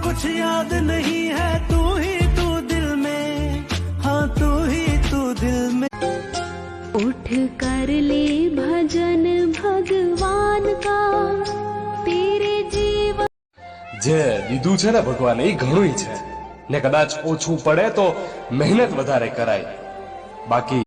कुछ याद नहीं है, तू ही तू दिल में, हाँ तू ही तू दिल में। उठ कर ले भजन भगवान का, तेरे जीवन જે દીધું છે ને ભગવાન એ ઘણું છે ને, કદાચ ઓછું પડે તો મહેનત વધારે કરાય, બાકી